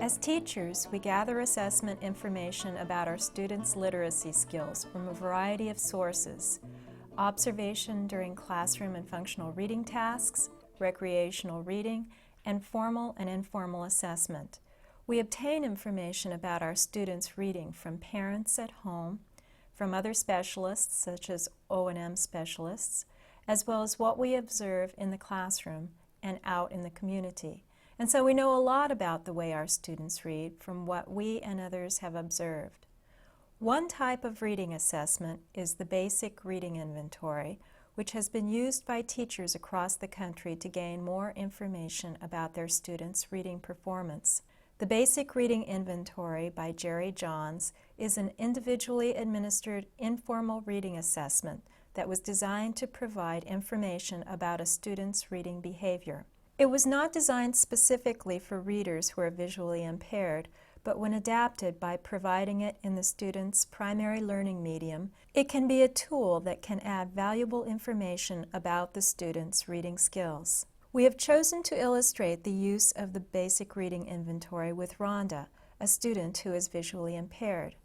As teachers, we gather assessment information about our students' literacy skills from a variety of sources: observation during classroom and functional reading tasks, recreational reading, and formal and informal assessment. We obtain information about our students' reading from parents at home, from other specialists such as O&M specialists, as well as what we observe in the classroom and out in the community. And so we know a lot about the way our students read from what we and others have observed. One type of reading assessment is the basic reading inventory, which has been used by teachers across the country to gain more information about their students' reading performance. The Basic Reading Inventory by Jerry Johns is an individually administered informal reading assessment that was designed to provide information about a student's reading behavior. It was not designed specifically for readers who are visually impaired, but when adapted by providing it in the student's primary learning medium, it can be a tool that can add valuable information about the student's reading skills. We have chosen to illustrate the use of the Basic Reading Inventory with Rhonda, a student who is visually impaired.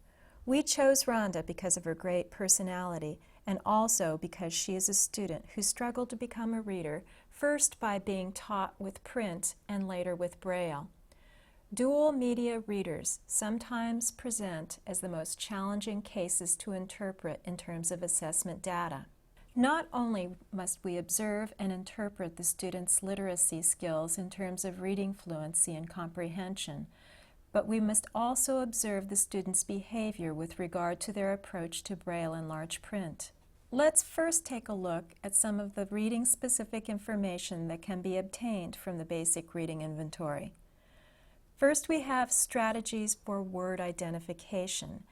We chose Rhonda because of her great personality and also because she is a student who struggled to become a reader, first by being taught with print and later with Braille. Dual media readers sometimes present as the most challenging cases to interpret in terms of assessment data. Not only must we observe and interpret the students' literacy skills in terms of reading fluency and comprehension, but we must also observe the students' behavior with regard to their approach to Braille and large print. Let's first take a look at some of the reading-specific information that can be obtained from the Basic Reading Inventory. First, we have strategies for word identification,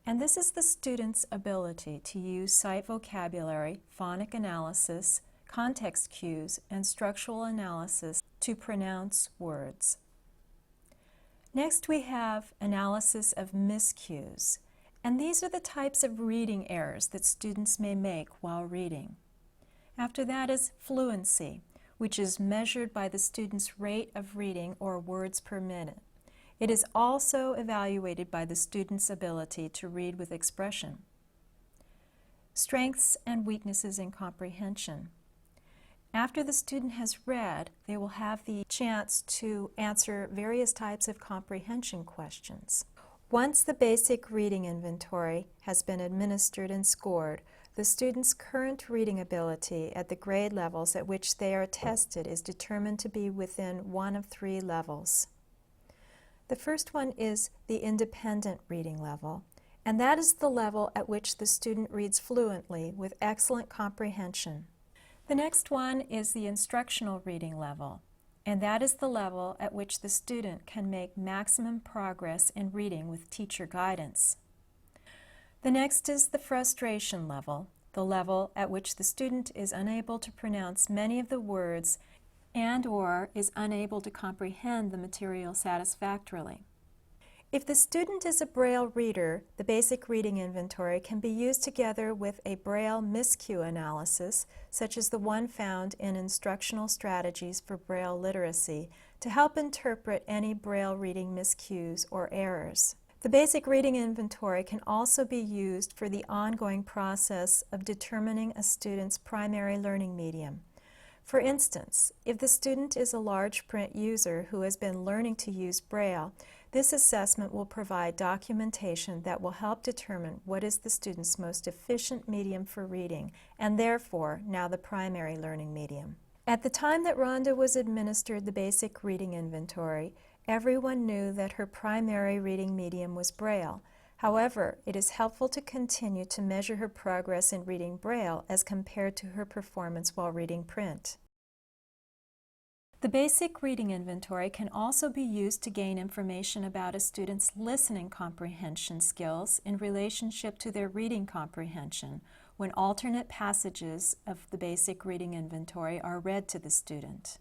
and this is the student's ability to use sight vocabulary, phonic analysis, context cues, and structural analysis to pronounce words. Next, we have analysis of miscues, and these are the types of reading errors that students may make while reading. After that is fluency, which is measured by the student's rate of reading or words per minute. It is also evaluated by the student's ability to read with expression. Strengths and weaknesses in comprehension. After the student has read, they will have the chance to answer various types of comprehension questions. Once the Basic Reading Inventory has been administered and scored, the student's current reading ability at the grade levels at which they are tested is determined to be within one of three levels. The first one is the independent reading level, and that is the level at which the student reads fluently with excellent comprehension. The next one is the instructional reading level, and that is the level at which the student can make maximum progress in reading with teacher guidance. The next is the frustration level, the level at which the student is unable to pronounce many of the words and/or is unable to comprehend the material satisfactorily. If the student is a Braille reader, the Basic Reading Inventory can be used together with a Braille miscue analysis, such as the one found in Instructional Strategies for Braille Literacy, to help interpret any Braille reading miscues or errors. The Basic Reading Inventory can also be used for the ongoing process of determining a student's primary learning medium. For instance, if the student is a large print user who has been learning to use Braille, this assessment will provide documentation that will help determine what is the student's most efficient medium for reading, and therefore now the primary learning medium. At the time that Rhonda was administered the Basic Reading Inventory, everyone knew that her primary reading medium was Braille. However, it is helpful to continue to measure her progress in reading Braille as compared to her performance while reading print. The Basic Reading Inventory can also be used to gain information about a student's listening comprehension skills in relationship to their reading comprehension when alternate passages of the Basic Reading Inventory are read to the student.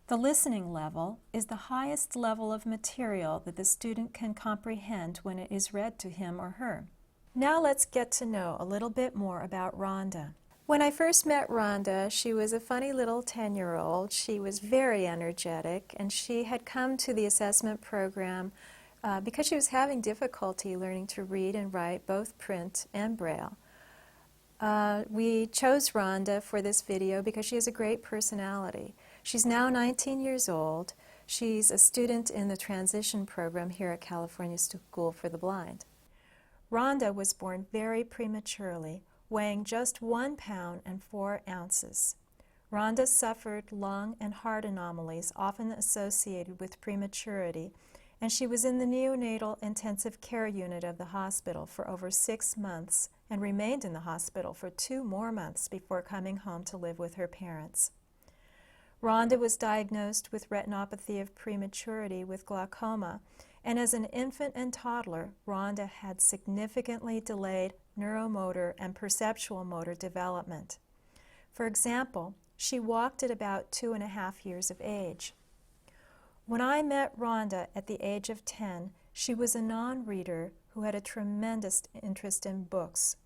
The listening level is the highest level of material that the student can comprehend when it is read to him or her. Now let's get to know a little bit more about Rhonda. When I first met Rhonda, she was a funny little 10-year-old. She was very energetic, and she had come to the assessment program because she was having difficulty learning to read and write both print and Braille. We chose Rhonda for this video because she has a great personality. She's now 19 years old. She's a student in the transition program here at California School for the Blind. Rhonda was born very prematurely, weighing just 1 pound and 4 ounces. Rhonda suffered lung and heart anomalies often associated with prematurity, and she was in the neonatal intensive care unit of the hospital for over 6 months and remained in the hospital for 2 more months before coming home to live with her parents. Rhonda was diagnosed with retinopathy of prematurity with glaucoma, and as an infant and toddler, Rhonda had significantly delayed neuromotor and perceptual motor development. For example, she walked at about 2.5 years of age. When I met Rhonda at the age of 10, she was a non-reader who had a tremendous interest in books.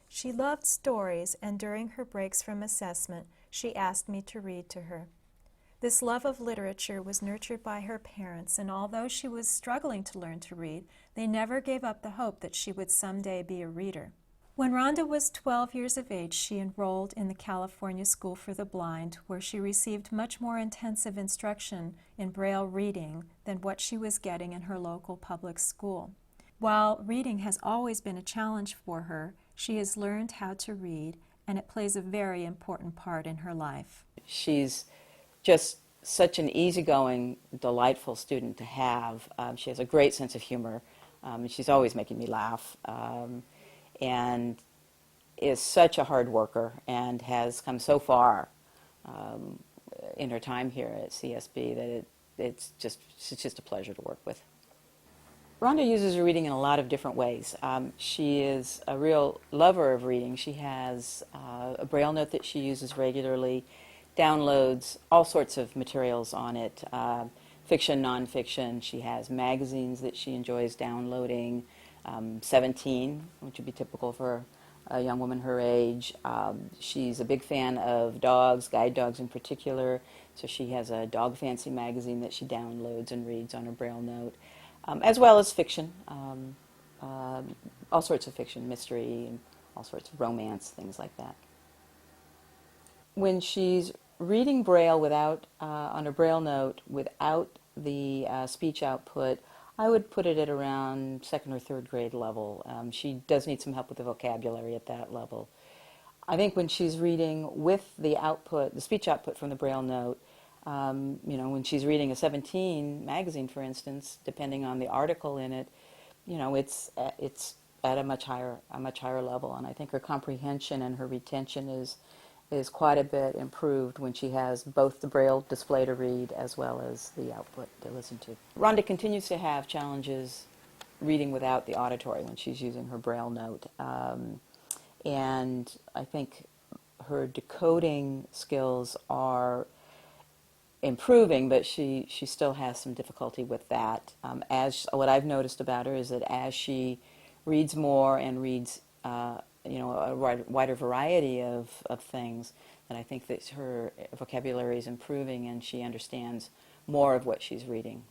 She loved stories, and during her breaks from assessment, she asked me to read to her. This love of literature was nurtured by her parents, and although she was struggling to learn to read, they never gave up the hope that she would someday be a reader. When Rhonda was 12 years of age, she enrolled in the California School for the Blind, where she received much more intensive instruction in Braille reading than what she was getting in her local public school. While reading has always been a challenge for her, she has learned how to read, and it plays a very important part in her life. She's just such an easygoing, delightful student to have. She has a great sense of humor. She's always making me laugh, and is such a hard worker and has come so far in her time here at CSB that it's just a pleasure to work with. Rhonda uses her reading in a lot of different ways. She is a real lover of reading. She has a Braille note that she uses regularly, downloads all sorts of materials on it, fiction, nonfiction. She has magazines that she enjoys downloading, 17, which would be typical for a young woman her age. She's a big fan of dogs, guide dogs in particular, so she has a Dog Fancy magazine that she downloads and reads on her Braille note, as well as fiction, all sorts of fiction, mystery, and all sorts of romance, things like that. When she's reading Braille without, on a Braille note without the speech output, I would put it at around 2nd or 3rd grade level. She does need some help with the vocabulary at that level. I think when she's reading with the output, the speech output from the Braille note, when she's reading a 17 magazine, for instance, depending on the article in it, it's at a much higher level, and I think her comprehension and her retention is quite a bit improved when she has both the Braille display to read as well as the output to listen to. Rhonda continues to have challenges reading without the auditory when she's using her Braille note, and I think her decoding skills are improving, but she still has some difficulty with that. What I've noticed about her is that as she reads more and reads a wider variety of things, and I think that her vocabulary is improving and she understands more of what she's reading.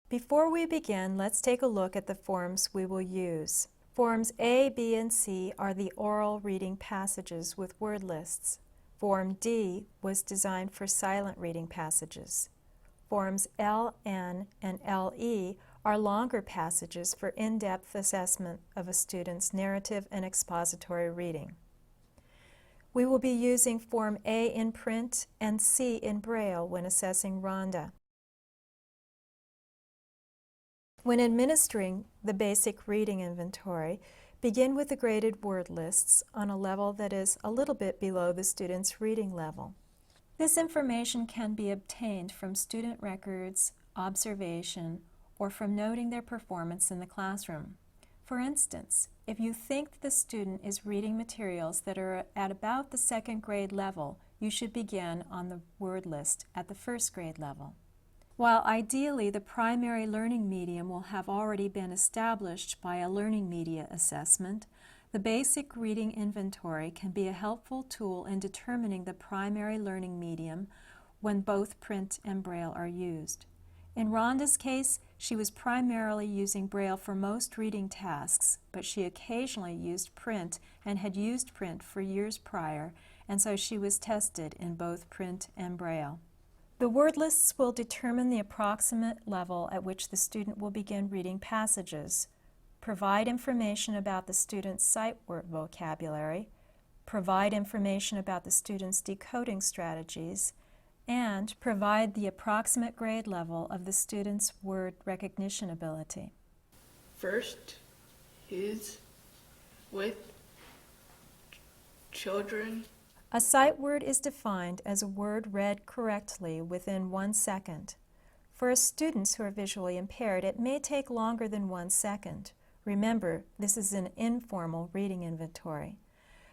Before we begin, let's take a look at the forms we will use. Forms A, B, and C are the oral reading passages with word lists. Form D was designed for silent reading passages. Forms L, N, and LE are longer passages for in-depth assessment of a student's narrative and expository reading. We will be using Form A in print and C in Braille when assessing Rhonda. When administering the basic reading inventory, begin with the graded word lists on a level that is a little bit below the student's reading level. This information can be obtained from student records, observation, or from noting their performance in the classroom. For instance, if you think the student is reading materials that are at about the 2nd grade level, you should begin on the word list at the 1st grade level. While ideally the primary learning medium will have already been established by a learning media assessment, The basic reading inventory can be a helpful tool in determining the primary learning medium when both print and Braille are used. In Rhonda's case, she was primarily using Braille for most reading tasks, but she occasionally used print and had used print for years prior, and so she was tested in both print and Braille. The word lists will determine the approximate level at which the student will begin reading passages, provide information about the student's sight word vocabulary, provide information about the student's decoding strategies, and provide the approximate grade level of the student's word recognition ability. First is with children. A sight word is defined as a word read correctly within 1 second. For students who are visually impaired, it may take longer than 1 second. Remember, this is an informal reading inventory.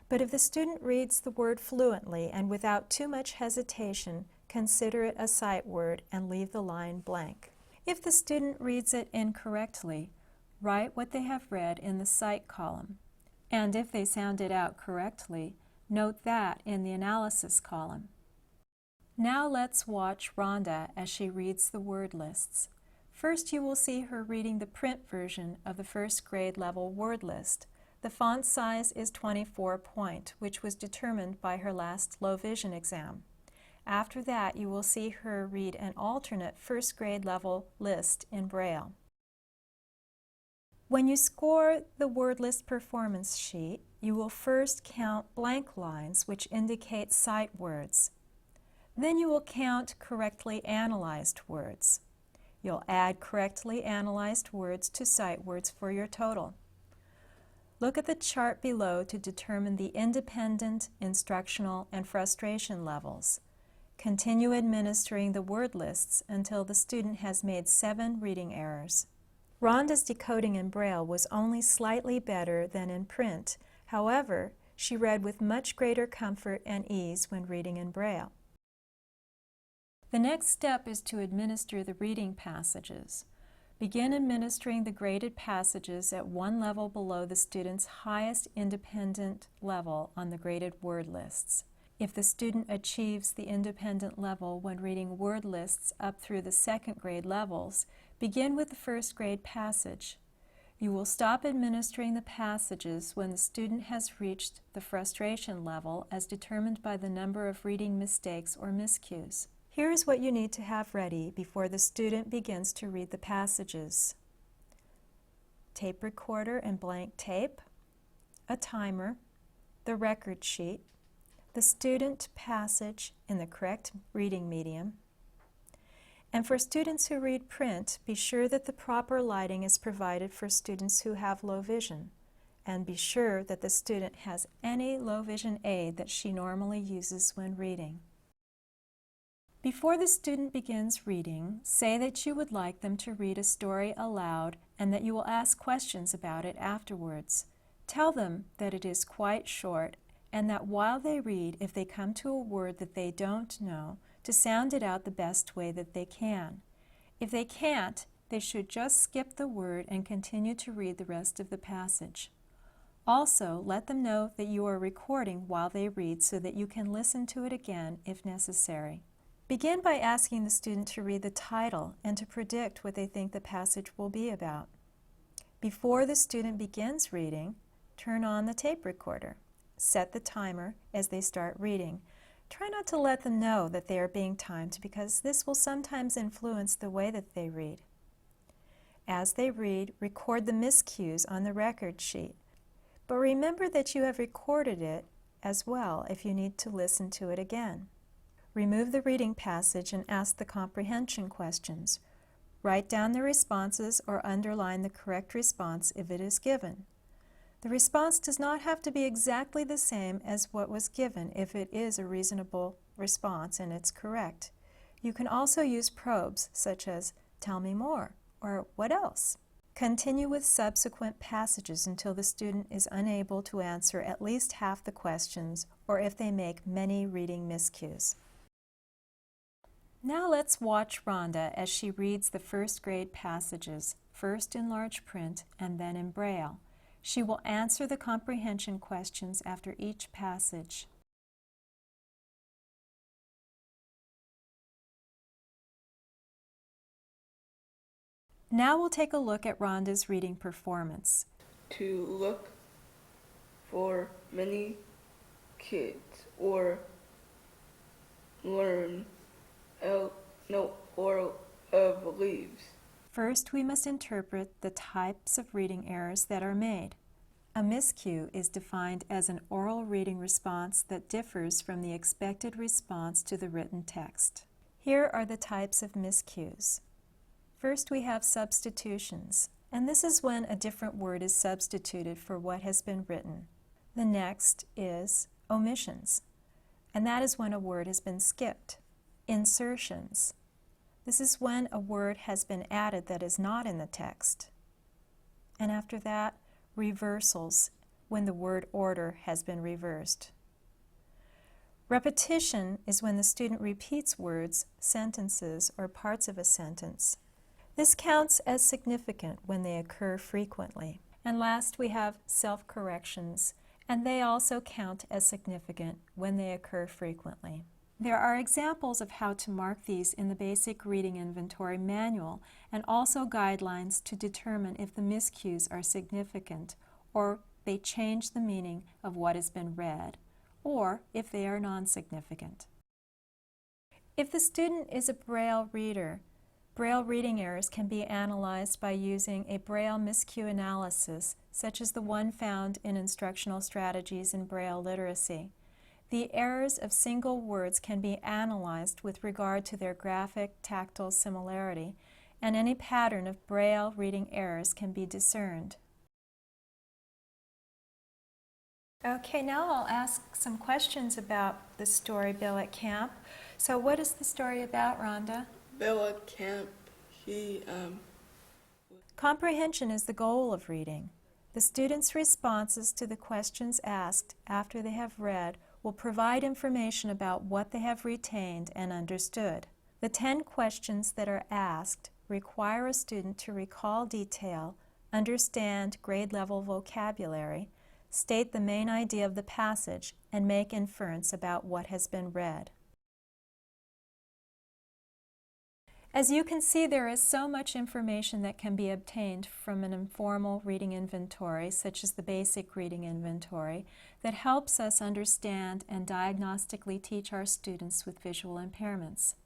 But if the student reads the word fluently and without too much hesitation, consider it a sight word and leave the line blank. If the student reads it incorrectly, write what they have read in the sight column. And if they sound it out correctly, note that in the analysis column. Now let's watch Rhonda as she reads the word lists. First, you will see her reading the print version of the first grade level word list. The font size is 24 point, which was determined by her last low vision exam. After that, you will see her read an alternate first grade level list in Braille. When you score the word list performance sheet, you will first count blank lines, which indicate sight words. Then you will count correctly analyzed words. You'll add correctly analyzed words to sight words for your total. Look at the chart below to determine the independent, instructional, and frustration levels. Continue administering the word lists until the student has made 7 reading errors. Rhonda's decoding in Braille was only slightly better than in print. However, she read with much greater comfort and ease when reading in Braille. The next step is to administer the reading passages. Begin administering the graded passages at 1 level below the student's highest independent level on the graded word lists. If the student achieves the independent level when reading word lists up through the 2nd grade levels, begin with the 1st grade passage. You will stop administering the passages when the student has reached the frustration level as determined by the number of reading mistakes or miscues. Here is what you need to have ready before the student begins to read the passages: tape recorder and blank tape, a timer, the record sheet, the student passage in the correct reading medium. And for students who read print, be sure that the proper lighting is provided for students who have low vision, and be sure that the student has any low vision aid that she normally uses when reading. Before the student begins reading, say that you would like them to read a story aloud and that you will ask questions about it afterwards. Tell them that it is quite short and that while they read, if they come to a word that they don't know, to sound it out the best way that they can. If they can't, they should just skip the word and continue to read the rest of the passage. Also, let them know that you are recording while they read so that you can listen to it again if necessary. Begin by asking the student to read the title and to predict what they think the passage will be about. Before the student begins reading, turn on the tape recorder. Set the timer as they start reading. Try not to let them know that they are being timed because this will sometimes influence the way that they read. As they read, record the miscues on the record sheet. But remember that you have recorded it as well if you need to listen to it again. Remove the reading passage and ask the comprehension questions. Write down the responses or underline the correct response if it is given. The response does not have to be exactly the same as what was given if it is a reasonable response and it's correct. You can also use probes such as "tell me more" or "what else?" Continue with subsequent passages until the student is unable to answer at least half the questions or if they make many reading miscues. Now let's watch Rhonda as she reads the 1st grade passages, first in large print and then in Braille. She will answer the comprehension questions after each passage. Now we'll take a look at Rhonda's reading performance. To look for many kids or learn or of leaves. First, we must interpret the types of reading errors that are made. A miscue is defined as an oral reading response that differs from the expected response to the written text. Here are the types of miscues. First, we have substitutions, and this is when a different word is substituted for what has been written. The next is omissions, and that is when a word has been skipped. Insertions. This is when a word has been added that is not in the text. And after that, reversals, when the word order has been reversed. Repetition is when the student repeats words, sentences, or parts of a sentence. This counts as significant when they occur frequently. And last, we have self-corrections, and they also count as significant when they occur frequently. There are examples of how to mark these in the Basic Reading Inventory Manual, and also guidelines to determine if the miscues are significant, or they change the meaning of what has been read, or if they are non-significant. If the student is a Braille reader, Braille reading errors can be analyzed by using a Braille miscue analysis, such as the one found in Instructional Strategies in Braille Literacy. The errors of single words can be analyzed with regard to their graphic tactile similarity, and any pattern of Braille reading errors can be discerned. Okay, now I'll ask some questions about the story Bill at Camp. So what is the story about, Rhonda? Bill at Camp, Comprehension is the goal of reading. The student's responses to the questions asked after they have read will provide information about what they have retained and understood. The 10 questions that are asked require a student to recall detail, understand grade-level vocabulary, state the main idea of the passage, and make inference about what has been read. As you can see, there is so much information that can be obtained from an informal reading inventory, such as the Basic Reading Inventory, that helps us understand and diagnostically teach our students with visual impairments.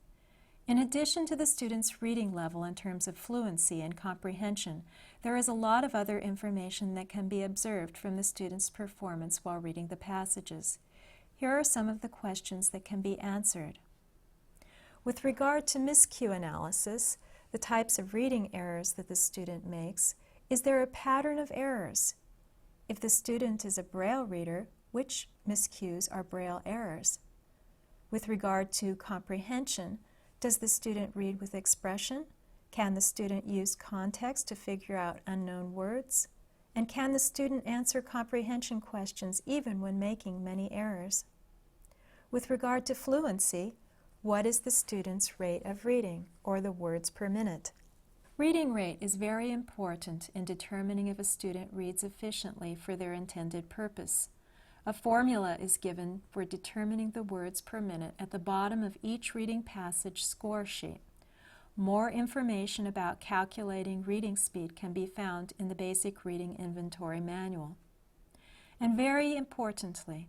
In addition to the student's reading level in terms of fluency and comprehension, there is a lot of other information that can be observed from the student's performance while reading the passages. Here are some of the questions that can be answered. With regard to miscue analysis, the types of reading errors that the student makes, is there a pattern of errors? If the student is a Braille reader, which miscues are Braille errors? With regard to comprehension, does the student read with expression? Can the student use context to figure out unknown words? And can the student answer comprehension questions even when making many errors? With regard to fluency, what is the student's rate of reading, or the words per minute? Reading rate is very important in determining if a student reads efficiently for their intended purpose. A formula is given for determining the words per minute at the bottom of each reading passage score sheet. More information about calculating reading speed can be found in the Basic Reading Inventory Manual. And very importantly,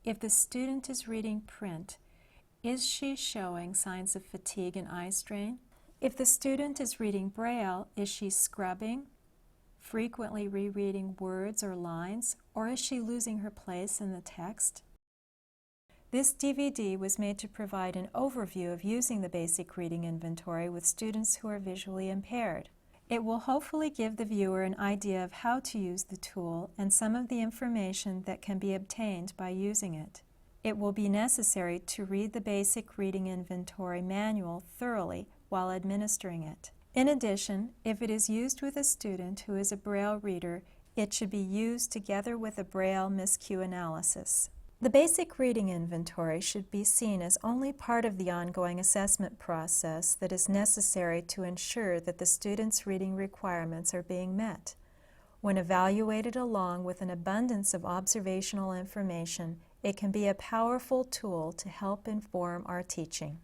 if the student is reading print, is she showing signs of fatigue and eye strain? If the student is reading Braille, is she scrubbing, frequently rereading words or lines, or is she losing her place in the text? This DVD was made to provide an overview of using the Basic Reading Inventory with students who are visually impaired. It will hopefully give the viewer an idea of how to use the tool and some of the information that can be obtained by using it. It will be necessary to read the Basic Reading Inventory Manual thoroughly while administering it. In addition, if it is used with a student who is a Braille reader, it should be used together with a Braille miscue analysis. The Basic Reading Inventory should be seen as only part of the ongoing assessment process that is necessary to ensure that the student's reading requirements are being met. When evaluated along with an abundance of observational information, it can be a powerful tool to help inform our teaching.